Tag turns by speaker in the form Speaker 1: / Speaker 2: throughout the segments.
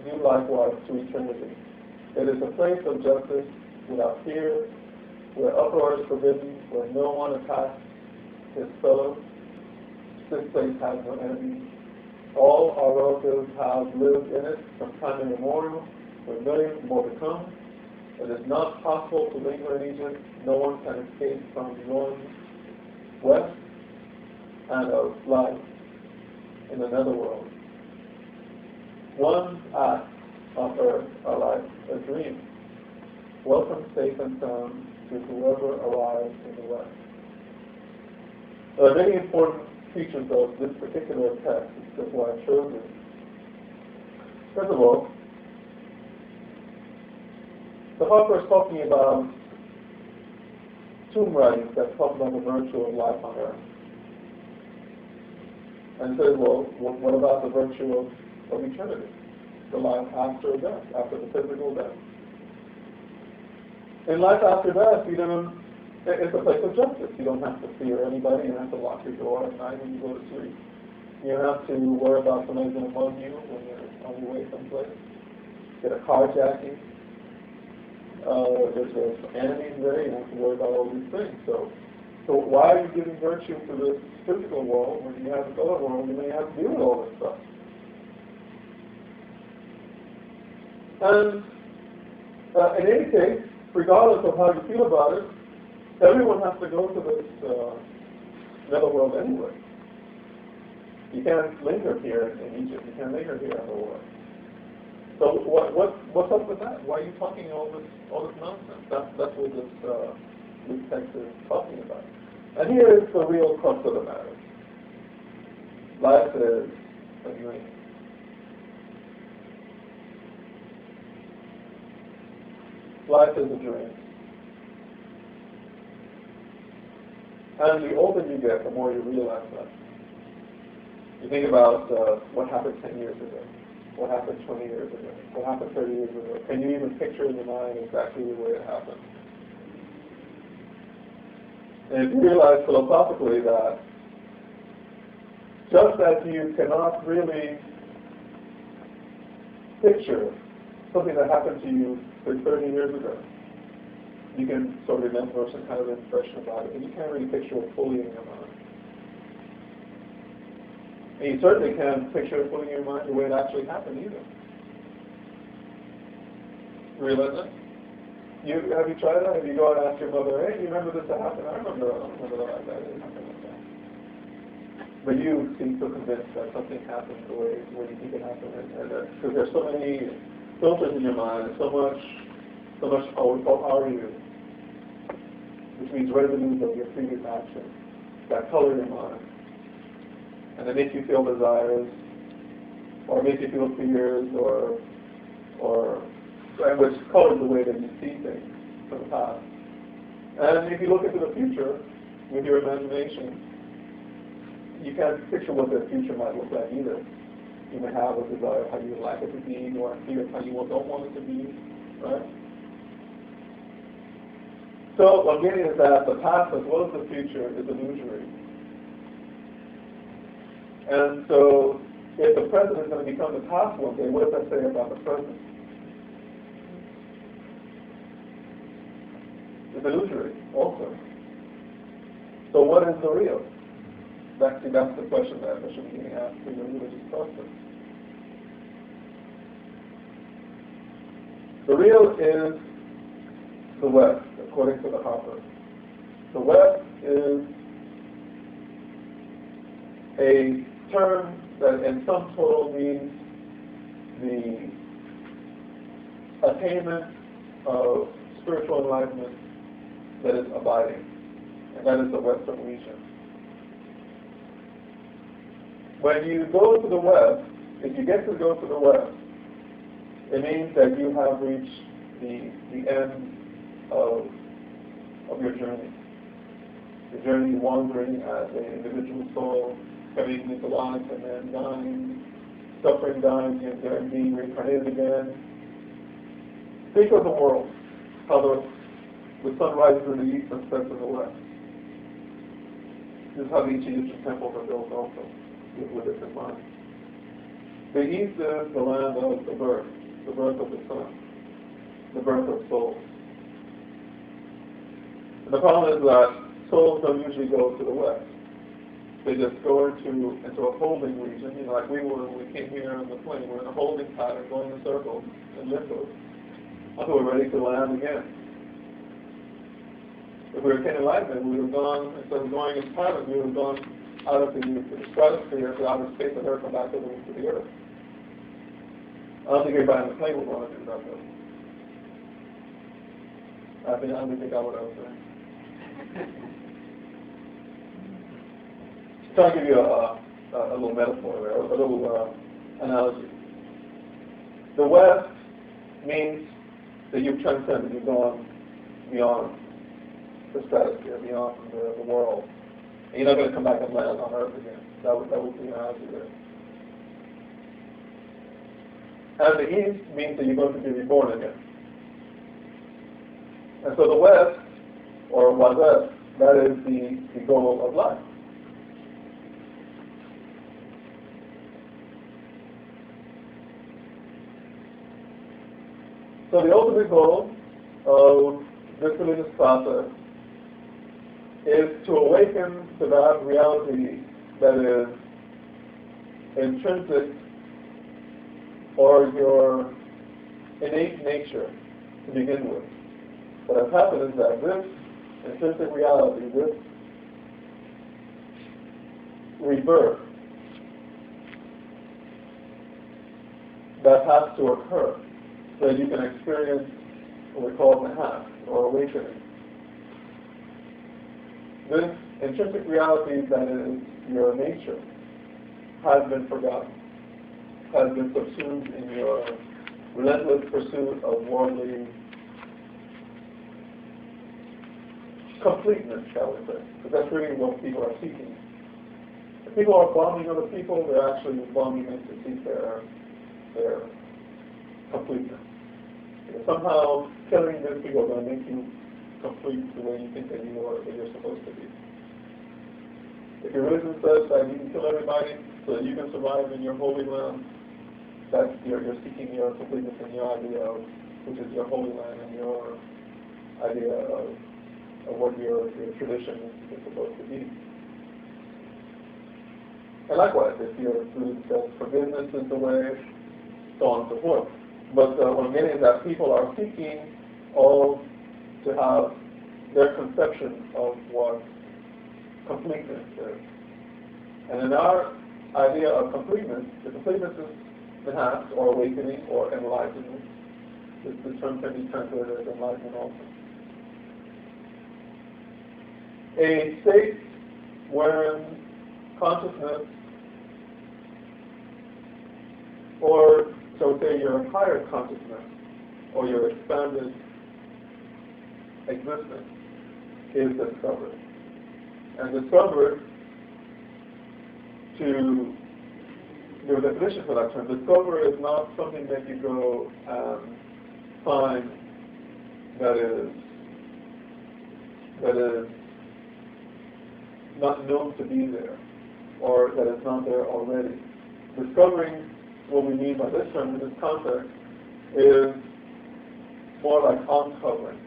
Speaker 1: you likewise to eternity. It is a place of justice without fear, where uproar is forbidden, where no one attacks his fellow. This place has no enemies. All our relatives have lived in it from time immemorial, with millions more to come. It is not possible to linger in Egypt. No one can escape from north, west, and of life in another world. One's acts on earth are like a dream. Welcome safe and sound to whoever arrives in the West. There are many important features of this particular text. That's why I chose it. First of all, the author is talking about tomb writings that talk about the virtue of life on earth. And says, well, what about the virtue of eternity? The life after death, after the physical death. In life after death, it's a place of justice. You don't have to fear anybody. You don't have to lock your door at night when you go to sleep. You don't have to worry about somebody going to mug you when you're on your way someplace. Get a carjacking. There's enemies there. You don't have to worry about all these things. So why are you giving virtue to this physical world when you have this other world? You may have to deal with all this stuff. And in any case, regardless of how you feel about it, everyone has to go to this netherworld anyway. You can't linger here in Egypt. You can't linger here in the world. So what's up with that? Why are you talking all this nonsense? That's what this text is talking about. And here is the real crux of the matter. Life is a dream. Life is a dream. And the older you get, the more you realize that. You think about what happened 10 years ago, what happened 20 years ago, what happened 30 years ago. Can you even picture in your mind exactly the way it happened? And you realize philosophically that just as you cannot really picture something that happened to you 30 years ago, you can sort of remember some kind of impression about it, but you can't really picture it fully in your mind. And you certainly can't picture it fully in your mind the way it actually happened either. Realize that? Have you tried that? Have you go and ask your mother, hey, you remember this happened? I remember that like that. It happened like that. But you seem so convinced that something happened the way you think it happened. Because there's so many filters in your mind, so much what we call RU, which means residues of your previous actions that color your mind. And they make you feel desires, or make you feel fears, and which colors the way that you see things from the past. And if you look into the future with your imagination, you can't picture what the future might look like either. You may have a desire of how you would like it to be, or a fear of how you don't want it to be, right? So what I'm getting is that the past as well as the future is illusory. And so if the present is going to become the past one day, what does that say about the present? It's illusory also. So what is the real? That's the question that I should be getting asked to the religious person. The real is the West, according to the Harper. The West is a term that in sum total means the attainment of spiritual enlightenment that is abiding, and that is the Western region. When you go to the West, if you get to go to the West, it means that you have reached the end of your journey. The journey wandering as an individual soul, coming into life and then dying, suffering, dying, and then being reincarnated again. Think of the world, how the sun rises in the east and sets in the west. This is how the ancient Egyptian temples are built also, with this in mind. The East is the land of the birth of the sun, the birth of souls. And the problem is that souls don't usually go to the West. They just go into a holding region, like we were when we came here on the plane. We're in a holding pattern, going in circles and limbo until we're ready to land again. If we were enlightenment, we would have gone, instead of going in patterns, we would have gone out of the stratosphere to outer space and never come back to the Earth. I don't think everybody on the plane would want to do that, though. I don't think I would have said. Trying to give you a little metaphor there, a little analogy. The West means that you've transcended, you've gone beyond the stratosphere, beyond the world. And you're not going to come back and land on Earth again. That would be an analogy there. And the East means that you're going to be reborn again. And so the West, or Wazet, that is the goal of life. So the ultimate goal of this religious process is to awaken to that reality that is intrinsic or your innate nature to begin with. What has happened is that this intrinsic reality, this rebirth that has to occur so that you can experience what we call Nahas, or awakening. This intrinsic reality that is your nature has been forgotten, has been subsumed in your relentless pursuit of worldly completeness, shall we say. Because that's really what people are seeking. If people are bombing other people, they're actually bombing them to seek their completeness. Because somehow killing these people are going to make you complete the way you think that you're supposed to be. If your religion says that you can kill everybody so that you can survive in your holy land, that's you're seeking your completeness in your idea of, which is your holy land and your idea of what your tradition is supposed to be. And likewise, if your religion says forgiveness is the way, so on and so forth. But what I'm getting is that people are seeking all to have their conception of what completeness is. And in our idea of completeness, the completeness is enhanced or awakening or enlightenment. This term can be translated as enlightenment also. A state wherein consciousness, or so to say your higher consciousness, or your expanded existence, is discovered. And discovered, to give a definition for that term, discover is not something that you go and find that is not known to be there, or that is not there already. Discovering, what we mean by this term in this context, is more like uncovering.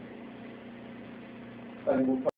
Speaker 1: And we'll